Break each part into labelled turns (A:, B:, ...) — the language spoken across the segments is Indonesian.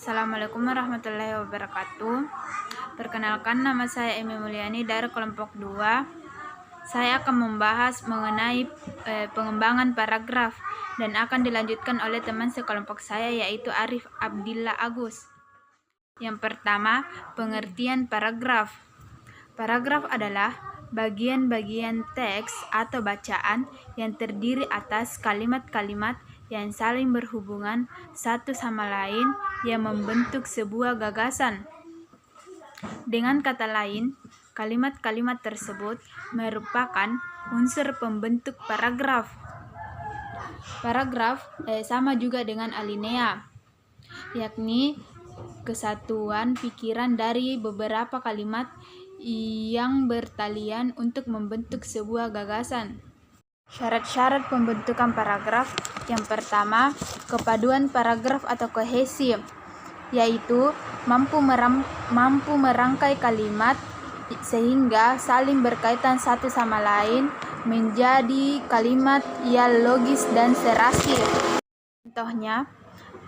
A: Assalamualaikum warahmatullahi wabarakatuh. Perkenalkan, nama saya Emi Mulyani dari kelompok 2. Saya akan membahas mengenai pengembangan paragraf dan akan dilanjutkan oleh teman sekelompok saya, yaitu Arif Abdillah Agus. Yang pertama, pengertian paragraf. Paragraf adalah bagian-bagian teks atau bacaan yang terdiri atas kalimat-kalimat yang saling berhubungan satu sama lain yang membentuk sebuah gagasan. Dengan kata lain, kalimat-kalimat tersebut merupakan unsur pembentuk paragraf. Paragraf sama juga dengan alinea, yakni kesatuan pikiran dari beberapa kalimat yang bertalian untuk membentuk sebuah gagasan. Syarat-syarat pembentukan paragraf. Yang pertama, kepaduan paragraf atau kohesi, yaitu mampu merangkai kalimat sehingga saling berkaitan satu sama lain menjadi kalimat yang logis dan serasi. Contohnya,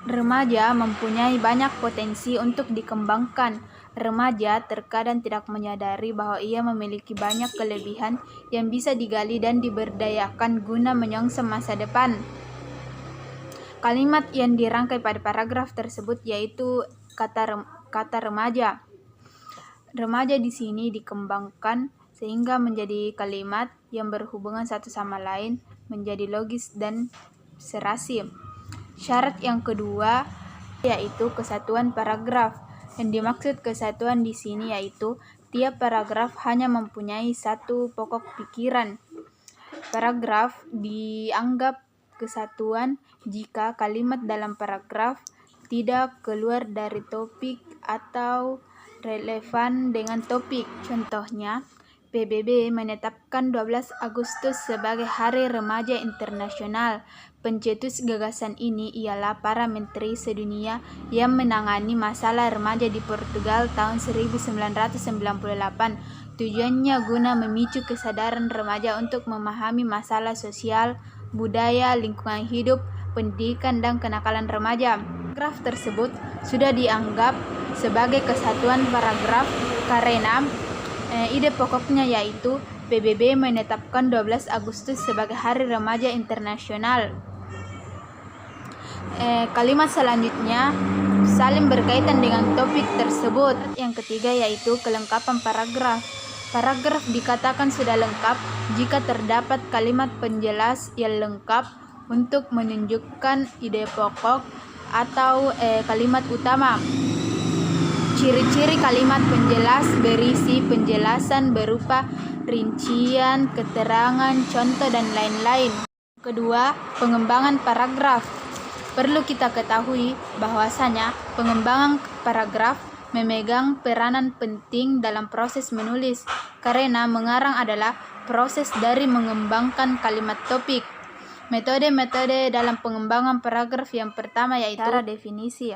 A: remaja mempunyai banyak potensi untuk dikembangkan. Remaja terkadang tidak menyadari bahwa ia memiliki banyak kelebihan yang bisa digali dan diberdayakan guna menyongsong masa depan. Kalimat yang dirangkai pada paragraf tersebut yaitu kata remaja. Remaja di sini dikembangkan sehingga menjadi kalimat yang berhubungan satu sama lain, menjadi logis dan serasi. Syarat yang kedua yaitu kesatuan paragraf. Yang dimaksud kesatuan di sini yaitu tiap paragraf hanya mempunyai satu pokok pikiran. Paragraf dianggap kesatuan jika kalimat dalam paragraf tidak keluar dari topik atau relevan dengan topik. Contohnya, PBB menetapkan 12 Agustus sebagai Hari Remaja Internasional. Pencetus gagasan ini ialah para menteri sedunia yang menangani masalah remaja di Portugal tahun 1998. Tujuannya guna memicu kesadaran remaja untuk memahami masalah sosial, budaya, lingkungan hidup, pendidikan, dan kenakalan remaja. Paragraf tersebut sudah dianggap sebagai kesatuan paragraf karena ide pokoknya yaitu PBB menetapkan 12 Agustus sebagai Hari Remaja Internasional. Kalimat selanjutnya saling berkaitan dengan topik tersebut. Yang ketiga yaitu kelengkapan paragraf. Paragraf dikatakan sudah lengkap jika terdapat kalimat penjelas yang lengkap untuk menunjukkan ide pokok atau kalimat utama. Ciri-ciri kalimat penjelas berisi penjelasan berupa rincian, keterangan, contoh, dan lain-lain. Kedua, pengembangan paragraf. Perlu kita ketahui bahwasanya pengembangan paragraf memegang peranan penting dalam proses menulis, karena mengarang adalah proses dari mengembangkan kalimat topik. Metode-metode dalam pengembangan paragraf yang pertama yaitu cara definisi.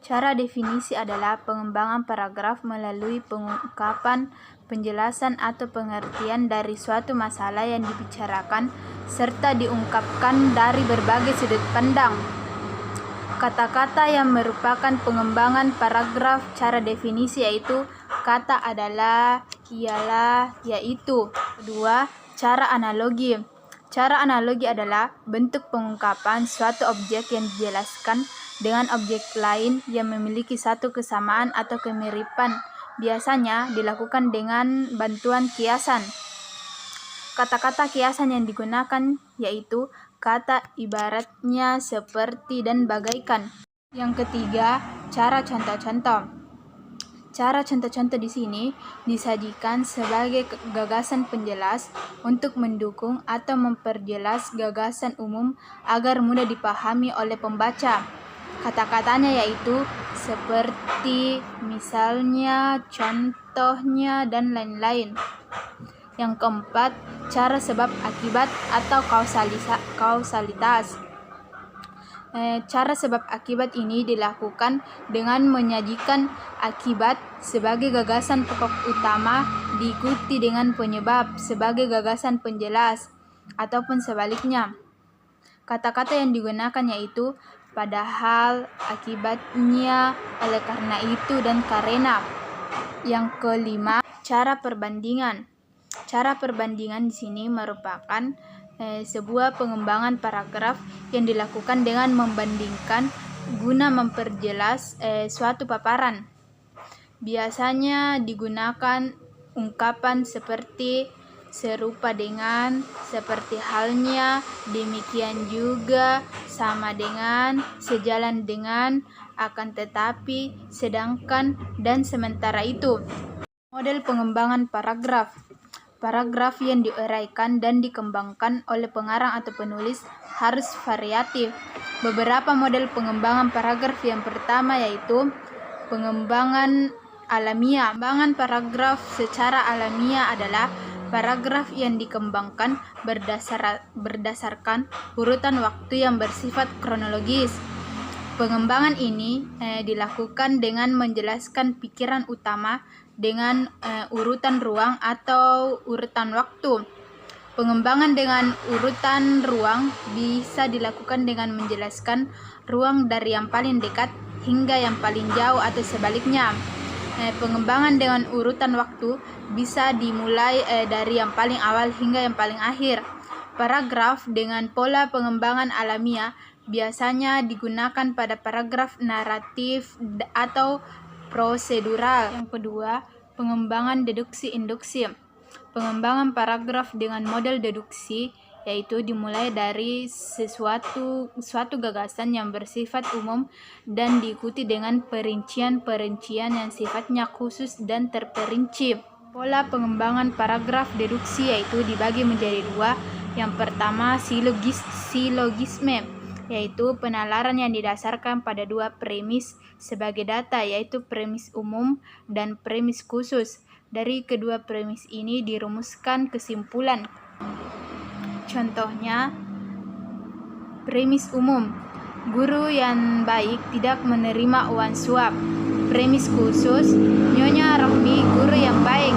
A: Cara definisi adalah pengembangan paragraf melalui pengungkapan, penjelasan atau pengertian dari suatu masalah yang dibicarakan serta diungkapkan dari berbagai sudut pandang. Kata-kata yang merupakan pengembangan paragraf cara definisi yaitu kata adalah, ialah, yaitu. Kedua, cara analogi. Cara analogi adalah bentuk pengungkapan suatu objek yang dijelaskan dengan objek lain yang memiliki satu kesamaan atau kemiripan. Biasanya dilakukan dengan bantuan kiasan. Kata-kata kiasan yang digunakan yaitu kata ibaratnya, seperti, dan bagaikan. Yang ketiga, cara contoh-contoh. Cara contoh-contoh di sini disajikan sebagai gagasan penjelas untuk mendukung atau memperjelas gagasan umum agar mudah dipahami oleh pembaca. Kata-katanya yaitu seperti, misalnya, contohnya, dan lain-lain. Yang keempat, cara sebab akibat atau kausalitas. Cara sebab akibat ini dilakukan dengan menyajikan akibat sebagai gagasan pokok utama diikuti dengan penyebab sebagai gagasan penjelas, ataupun sebaliknya. Kata-kata yang digunakan yaitu padahal akibatnya oleh karena itu dan karena. Yang kelima, cara perbandingan. Cara perbandingan di sini merupakan sebuah pengembangan paragraf yang dilakukan dengan membandingkan guna memperjelas suatu paparan. Biasanya digunakan ungkapan seperti serupa dengan, seperti halnya, demikian juga, sama dengan, sejalan dengan, akan tetapi, sedangkan, dan sementara itu. Model pengembangan paragraf. Paragraf yang diuraikan dan dikembangkan oleh pengarang atau penulis harus variatif. Beberapa model pengembangan paragraf yang pertama yaitu pengembangan alamiah. Pengembangan paragraf secara alamiah adalah paragraf yang dikembangkan berdasarkan urutan waktu yang bersifat kronologis. Pengembangan ini dilakukan dengan menjelaskan pikiran utama dengan urutan ruang atau urutan waktu. Pengembangan dengan urutan ruang bisa dilakukan dengan menjelaskan ruang dari yang paling dekat hingga yang paling jauh atau sebaliknya. Pengembangan dengan urutan waktu bisa dimulai dari yang paling awal hingga yang paling akhir. Paragraf dengan pola pengembangan alamiah biasanya digunakan pada paragraf naratif atau prosedural. Yang kedua, pengembangan deduksi-induksi. Pengembangan paragraf dengan model deduksi yaitu dimulai dari suatu gagasan yang bersifat umum dan diikuti dengan perincian-perincian yang sifatnya khusus dan terperinci. Pola pengembangan paragraf deduksi yaitu dibagi menjadi dua. Yang pertama, silogisme, yaitu penalaran yang didasarkan pada dua premis sebagai data, yaitu premis umum dan premis khusus. Dari kedua premis ini dirumuskan kesimpulan. Contohnya, premis umum, guru yang baik tidak menerima uang suap. Premis khusus, Nyonya Rohmi guru yang baik.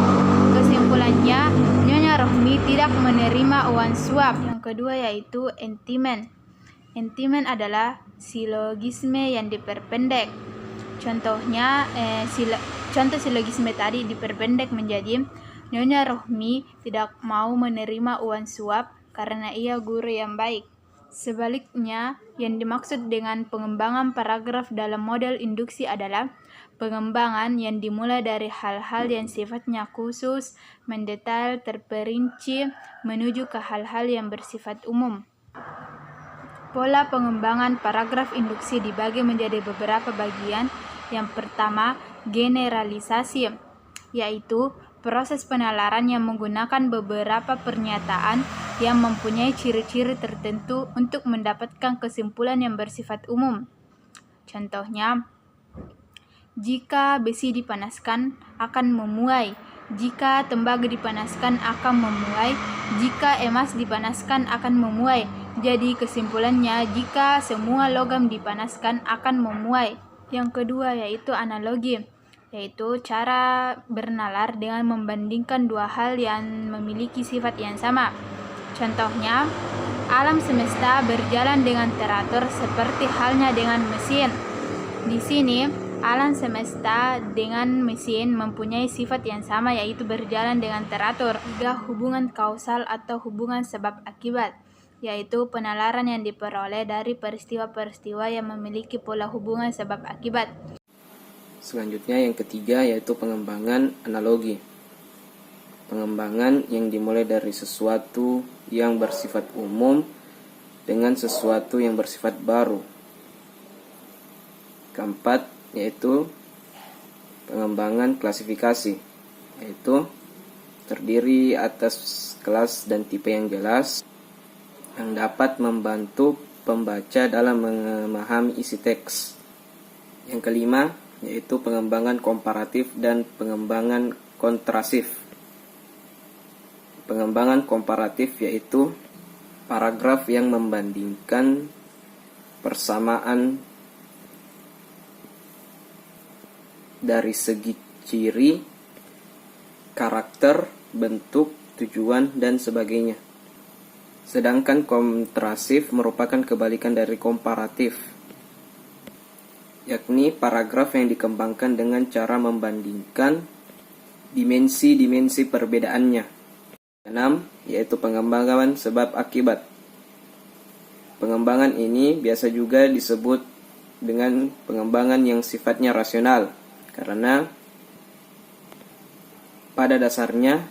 A: Kesimpulannya, Nyonya Rohmi tidak menerima uang suap. Yang kedua yaitu entimen. Entimen adalah silogisme yang diperpendek. Contohnya, contoh silogisme tadi diperpendek menjadi Nyonya Rohmi tidak mau menerima uang suap karena ia guru yang baik. Sebaliknya, yang dimaksud dengan pengembangan paragraf dalam model induksi adalah pengembangan yang dimulai dari hal-hal yang sifatnya khusus, mendetail, terperinci, menuju ke hal-hal yang bersifat umum. Pola pengembangan paragraf induksi dibagi menjadi beberapa bagian. Yang pertama, generalisasi, yaitu proses penalaran yang menggunakan beberapa pernyataan yang mempunyai ciri-ciri tertentu untuk mendapatkan kesimpulan yang bersifat umum. Contohnya, jika besi dipanaskan akan memuai, jika tembaga dipanaskan akan memuai, jika emas dipanaskan akan memuai. Jadi kesimpulannya, jika semua logam dipanaskan akan memuai. Yang kedua yaitu analogi, yaitu cara bernalar dengan membandingkan dua hal yang memiliki sifat yang sama. Contohnya, alam semesta berjalan dengan teratur seperti halnya dengan mesin. Di sini, alam semesta dengan mesin mempunyai sifat yang sama yaitu berjalan dengan teratur. Tiga, hubungan kausal atau hubungan sebab akibat, yaitu penalaran yang diperoleh dari peristiwa-peristiwa yang memiliki pola hubungan sebab akibat.
B: Selanjutnya yang ketiga yaitu pengembangan analogi. Pengembangan yang dimulai dari sesuatu yang bersifat umum dengan sesuatu yang bersifat baru. Keempat yaitu pengembangan klasifikasi, yaitu terdiri atas kelas dan tipe yang jelas yang dapat membantu pembaca dalam memahami isi teks. Yang kelima yaitu pengembangan komparatif dan pengembangan kontrasif. Pengembangan komparatif yaitu paragraf yang membandingkan persamaan dari segi ciri, karakter, bentuk, tujuan, dan sebagainya. Sedangkan kontrasif merupakan kebalikan dari komparatif, yakni paragraf yang dikembangkan dengan cara membandingkan dimensi-dimensi perbedaannya. 6. Yaitu pengembangan sebab akibat. Pengembangan ini biasa juga disebut dengan pengembangan yang sifatnya rasional, karena pada dasarnya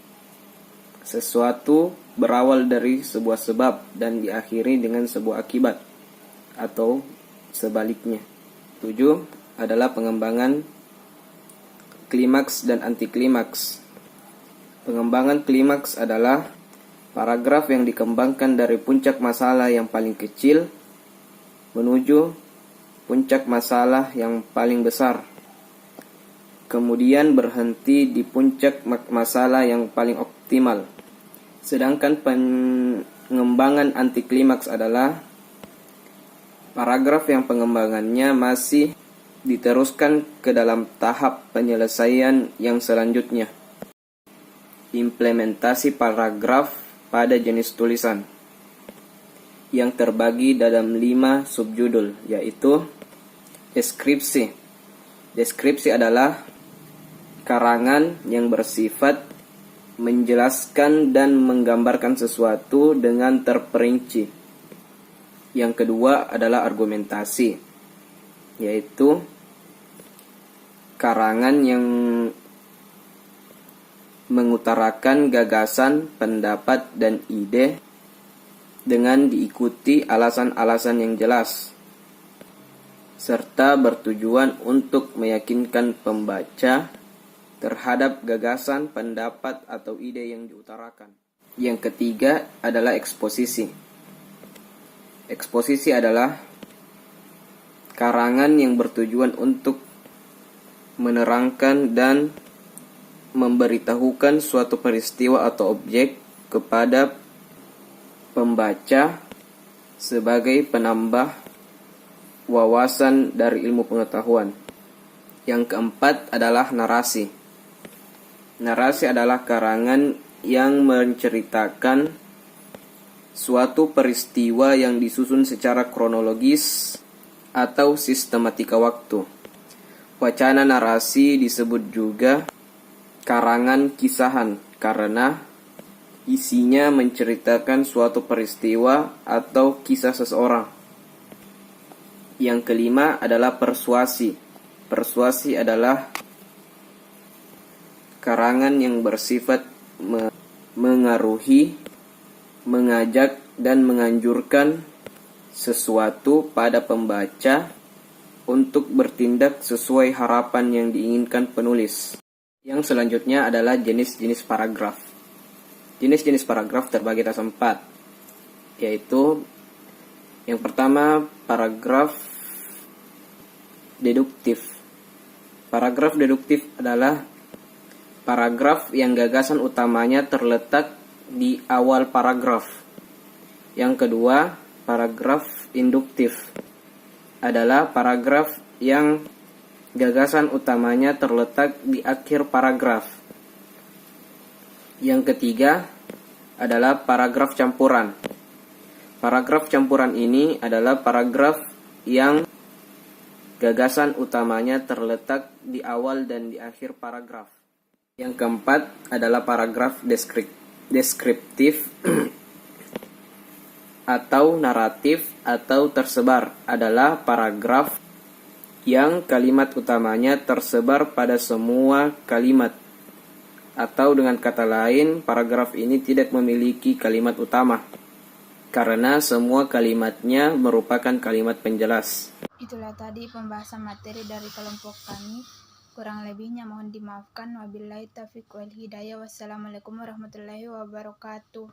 B: sesuatu berawal dari sebuah sebab dan diakhiri dengan sebuah akibat, atau sebaliknya. 7. Adalah pengembangan klimaks dan antiklimaks. Pengembangan klimaks adalah paragraf yang dikembangkan dari puncak masalah yang paling kecil menuju puncak masalah yang paling besar, kemudian berhenti di puncak masalah yang paling optimal. Sedangkan pengembangan antiklimaks adalah paragraf yang pengembangannya masih diteruskan ke dalam tahap penyelesaian yang selanjutnya. Implementasi paragraf pada jenis tulisan yang terbagi dalam 5 subjudul, yaitu deskripsi. Deskripsi adalah karangan yang bersifat menjelaskan dan menggambarkan sesuatu dengan terperinci. Yang kedua adalah argumentasi, yaitu karangan yang mengutarakan gagasan, pendapat, dan ide dengan diikuti alasan-alasan yang jelas, serta bertujuan untuk meyakinkan pembaca terhadap gagasan, pendapat, atau ide yang diutarakan. Yang ketiga adalah eksposisi. Eksposisi adalah karangan yang bertujuan untuk menerangkan dan memberitahukan suatu peristiwa atau objek kepada pembaca sebagai penambah wawasan dari ilmu pengetahuan. Yang keempat adalah narasi. Narasi adalah karangan yang menceritakan suatu peristiwa yang disusun secara kronologis atau sistematika waktu. Wacana narasi disebut juga karangan kisahan karena isinya menceritakan suatu peristiwa atau kisah seseorang. Yang kelima adalah persuasi. Persuasi adalah karangan yang bersifat mengaruhi, mengajak, dan menganjurkan sesuatu pada pembaca untuk bertindak sesuai harapan yang diinginkan penulis. Yang selanjutnya adalah jenis-jenis paragraf. Jenis-jenis paragraf terbagi atas 4, yaitu yang pertama paragraf deduktif. Paragraf deduktif adalah paragraf yang gagasan utamanya terletak di awal paragraf. Yang kedua, paragraf induktif adalah paragraf yang gagasan utamanya terletak di akhir paragraf. Yang ketiga adalah paragraf campuran. Paragraf campuran ini adalah paragraf yang gagasan utamanya terletak di awal dan di akhir paragraf. Yang keempat adalah paragraf deskriptif atau naratif atau tersebar, adalah paragraf yang kalimat utamanya tersebar pada semua kalimat, atau dengan kata lain, paragraf ini tidak memiliki kalimat utama karena semua kalimatnya merupakan kalimat penjelas.
A: Itulah tadi pembahasan materi dari kelompok kami. Kurang lebihnya mohon dimaafkan. Wabillahi taufiq wal hidayah. Wassalamualaikum warahmatullahi wabarakatuh.